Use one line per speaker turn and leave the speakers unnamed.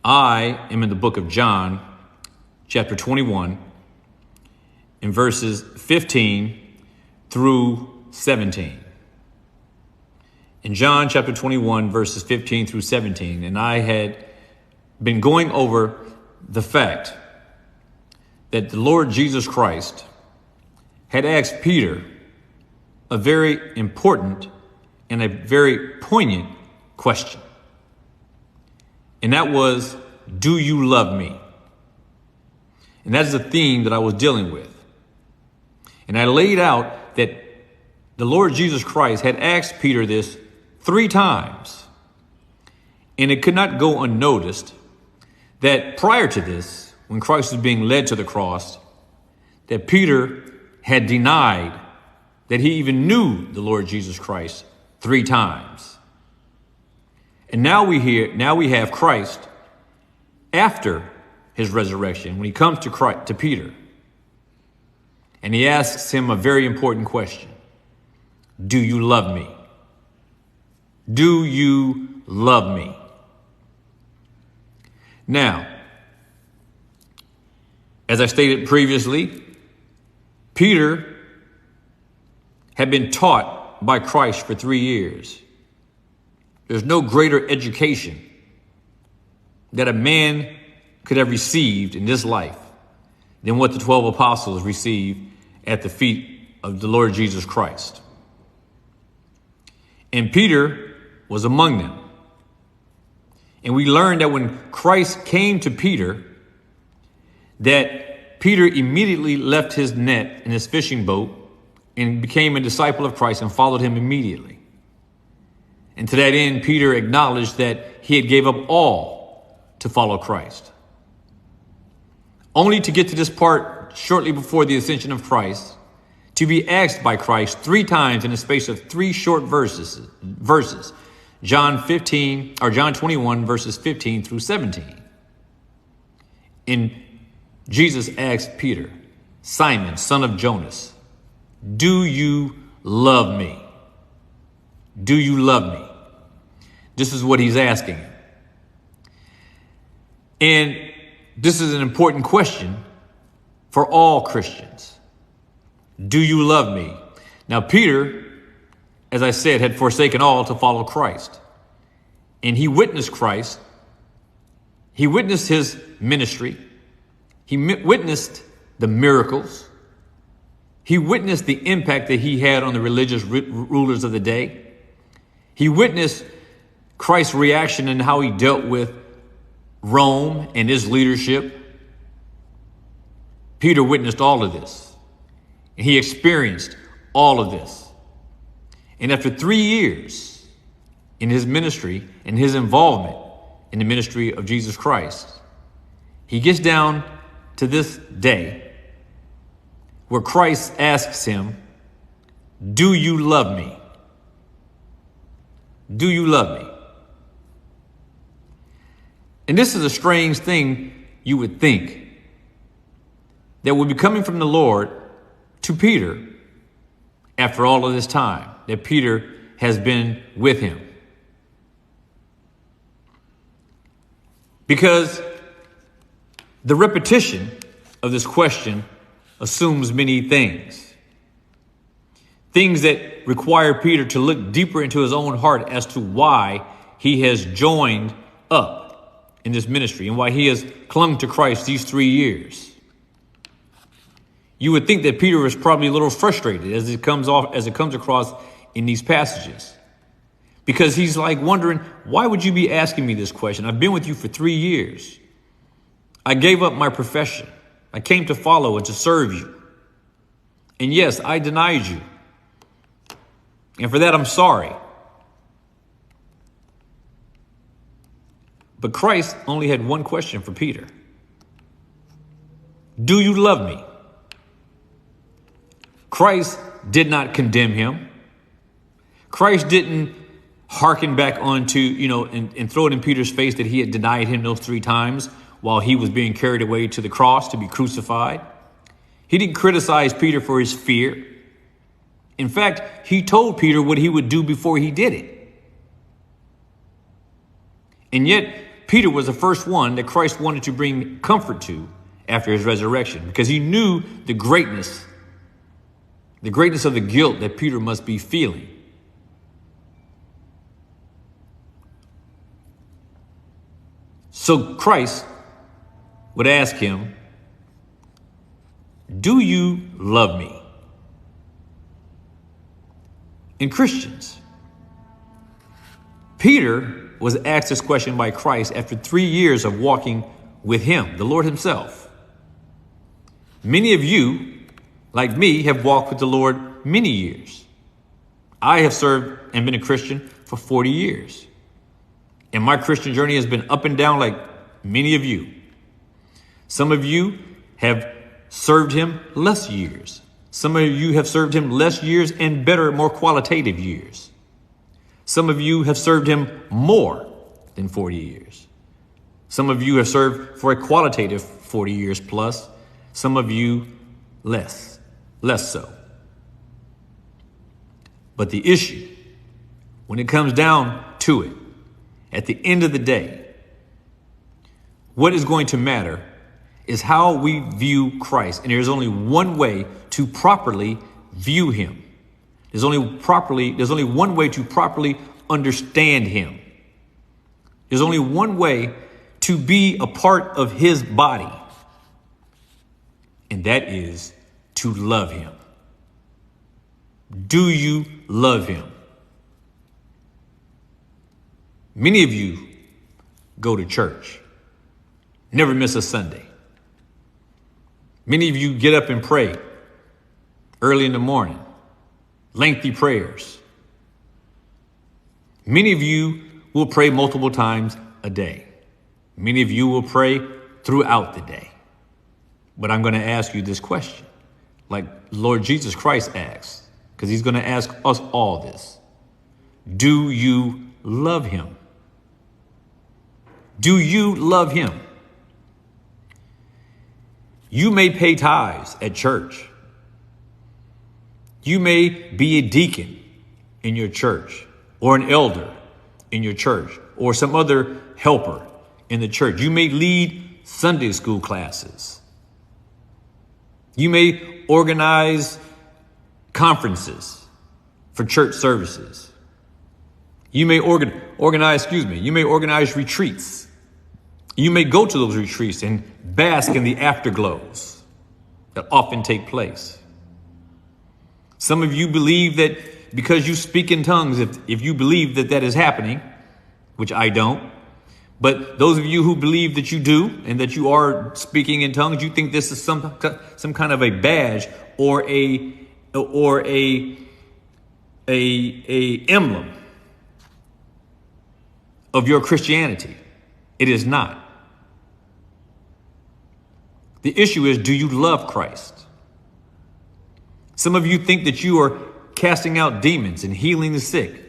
I am in the book of John, chapter 21, in verses 15 through 17. In John chapter 21, verses 15 through 17, and I had been going over the fact that the Lord Jesus Christ had asked Peter a very important and a very poignant question. And that was, do you love me? And that is the theme that I was dealing with. And I laid out that the Lord Jesus Christ had asked Peter this 3 times. And it could not go unnoticed that prior to this, when Christ was being led to the cross, that Peter had denied that he even knew the Lord Jesus Christ 3 times. And now we have Christ after his resurrection, when he comes to Peter, and he asks him a very important question. Do you love me? Do you love me? Now, as I stated previously, Peter had been taught by Christ for 3 years. There's no greater education that a man could have received in this life than what the 12 apostles received at the feet of the Lord Jesus Christ. And Peter was among them. And we learned that when Christ came to Peter, that Peter immediately left his net in his fishing boat and became a disciple of Christ and followed him immediately. And to that end, Peter acknowledged that he had gave up all to follow Christ. Only to get to this part shortly before the ascension of Christ, to be asked by Christ 3 times in the space of 3 short verses. John 21, verses 15 through 17. And Jesus asked Peter, Simon, son of Jonas, do you love me? Do you love me? This is what he's asking. And this is an important question for all Christians. Do you love me? Now, Peter, as I said, had forsaken all to follow Christ. And he witnessed Christ. He witnessed his ministry. He witnessed the miracles. He witnessed the impact that he had on the religious rulers of the day. He witnessed Christ's reaction and how he dealt with Rome and his leadership. Peter witnessed all of this. And he experienced all of this. And after 3 years in his ministry and his involvement in the ministry of Jesus Christ, he gets down to this day where Christ asks him, do you love me? Do you love me? And this is a strange thing you would think, that would be coming from the Lord to Peter after all of this time that Peter has been with him. Because the repetition of this question assumes many things. Things that require Peter to look deeper into his own heart as to why he has joined up in this ministry and why he has clung to Christ these 3 years. You would think that Peter was probably a little frustrated as it comes across in these passages, because he's like wondering, why would you be asking me this question? I've been with you for 3 years. I gave up my profession. I came to follow and to serve you. And yes, I denied you. And for that, I'm sorry. But Christ only had one question for Peter. Do you love me? Christ did not condemn him. Christ didn't hearken back onto, and throw it in Peter's face that he had denied him those 3 times while he was being carried away to the cross to be crucified. He didn't criticize Peter for his fear. In fact, he told Peter what he would do before he did it. And yet, Peter was the first one that Christ wanted to bring comfort to after his resurrection, because he knew the greatness of the guilt that Peter must be feeling. So Christ would ask him, do you love me? And Christians, Peter was asked this question by Christ after 3 years of walking with him, the Lord himself. Many of you, like me, have walked with the Lord many years. I have served and been a Christian for 40 years. And my Christian journey has been up and down like many of you. Some of you have served him less years. Some of you have served him less years and better, more qualitative years. Some of you have served him more than 40 years. Some of you have served for a qualitative 40 years plus. Some of you less so. But the issue, when it comes down to it, at the end of the day, what is going to matter is how we view Christ. And there's only one way to properly view him. There's only one way to properly understand him. There's only one way to be a part of his body. And that is to love him. Do you love him? Many of you go to church, never miss a Sunday. Many of you get up and pray early in the morning, lengthy prayers. Many of you will pray multiple times a day. Many of you will pray throughout the day. But I'm going to ask you this question, like Lord Jesus Christ asks, because he's going to ask us all this. Do you love him? Do you love him? You may pay tithes at church. You may be a deacon in your church, or an elder in your church, or some other helper in the church. You may lead Sunday school classes. You may organize conferences for church services. You may organize retreats. You may go to those retreats and bask in the afterglows that often take place. Some of you believe that because you speak in tongues, if you believe that is happening, which I don't, but those of you who believe that you do and that you are speaking in tongues, you think this is some kind of a badge or a emblem of your Christianity. It is not. The issue is, do you love Christ? Some of you think that you are casting out demons and healing the sick.